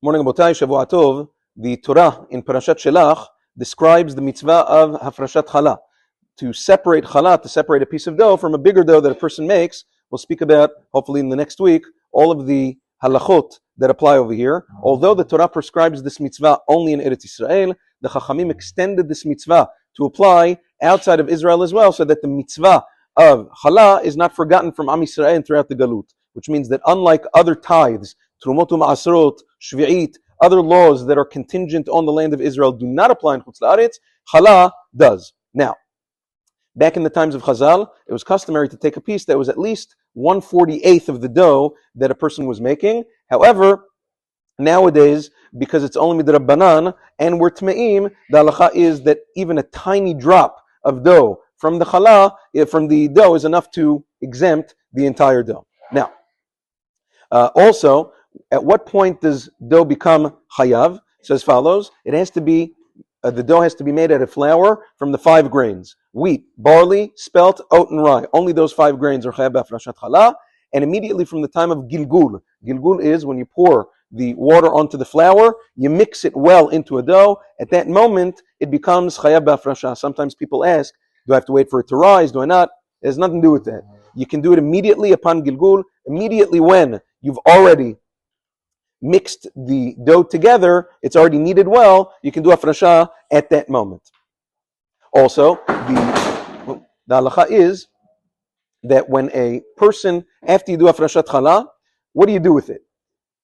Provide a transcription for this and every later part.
Morning, Abotai, Shavua Tov. The Torah in Parashat Shelach describes the mitzvah of hafrashat challah, to separate challah, to separate a piece of dough from a bigger dough that a person makes. We'll speak about, hopefully in the next week, all of the halachot that apply over here. Although the Torah prescribes this mitzvah only in Eretz Israel, the Chachamim extended this mitzvah to apply outside of Israel as well, so that the mitzvah of challah is not forgotten from Am Yisrael and throughout the Galut. Which means that unlike other tithes, Trumot u'Ma'asrot, Shvi'it, other laws that are contingent on the land of Israel do not apply in Chutz La'aretz, challah does. Now, back in the times of Chazal, it was customary to take a piece that was at least 1/48 of the dough that a person was making. However, nowadays, because it's only midrabbanan and we're tme'im, the halacha is that even a tiny drop of dough from the challah, from the dough, is enough to exempt the entire dough. Now, also, at what point does dough become chayav? So as follows: it has to be the dough has to be made out of flour from the 5 grains: wheat, barley, spelt, oat, and rye. Only those 5 grains are chayav b'afrashat challah. And immediately from the time of gilgul, gilgul is when you pour the water onto the flour, you mix it well into a dough. At that moment, it becomes chayav b'afrashat. Sometimes people ask, do I have to wait for it to rise? Do I not? It has nothing to do with that. You can do it immediately upon gilgul, immediately when you've already mixed the dough together, it's already kneaded well, you can do afrasha at that moment. Also, the halacha is that when a person, after you do afrashat challah, what do you do with it?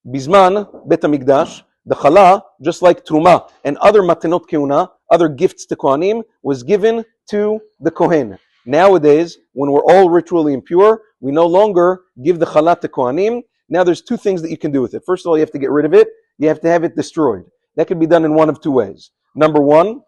Bizman Bet HaMikdash, the challah, just like truma and other matenot keuna, other gifts to kohanim, was given to the kohen. Nowadays, when we're all ritually impure, we no longer give the challah to kohanim. Now there's 2 things that you can do with it. First of all, you have to get rid of it. You have to have it destroyed. That can be done in one of 2 ways. Number 1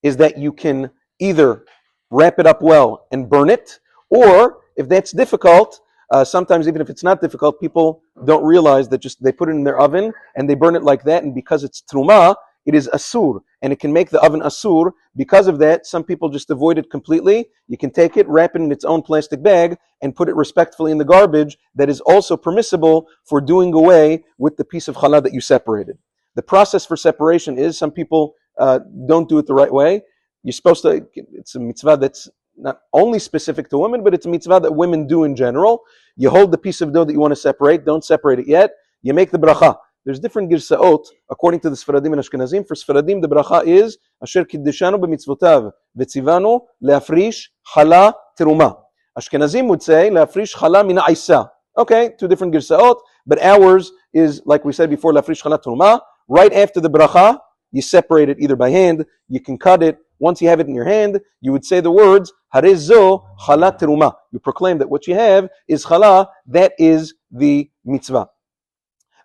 is that you can either wrap it up well and burn it, or if that's difficult, sometimes even if it's not difficult, people don't realize that just they put it in their oven and they burn it like that, and because it's truma, it is asur, and it can make the oven asur. Because of that, some people just avoid it completely. You can take it, wrap it in its own plastic bag, and put it respectfully in the garbage. That is also permissible for doing away with the piece of challah that you separated. The process for separation is, some people don't do it the right way. You're supposed to, it's a mitzvah that's not only specific to women, but it's a mitzvah that women do in general. You hold the piece of dough that you want to separate, don't separate it yet. You make the bracha. There's different girsaot according to the Sfaradim and Ashkenazim. For Sfaradim, the bracha is Asher kiddeshanu b'mitzvotav v'tzivanu le'afrish challah teruma. Ashkenazim would say le'afrish challah mina isa. Okay, 2 different girsaot, but ours is, like we said before, le'afrish challah teruma. Right after the bracha, you separate it either by hand, you can cut it. Once you have it in your hand, you would say the words Harez zo challah teruma. You proclaim that what you have is challah. That is the mitzvah.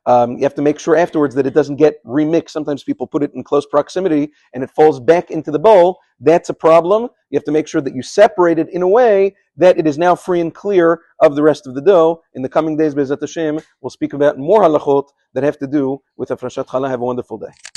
You have to make sure afterwards that it doesn't get remixed. Sometimes people put it in close proximity and it falls back into the bowl. That's a problem. You have to make sure that you separate it in a way that it is now free and clear of the rest of the dough. In the coming days, Be'ezrat Hashem, we'll speak about more halachot that have to do with hafrashat challah. Have a wonderful day.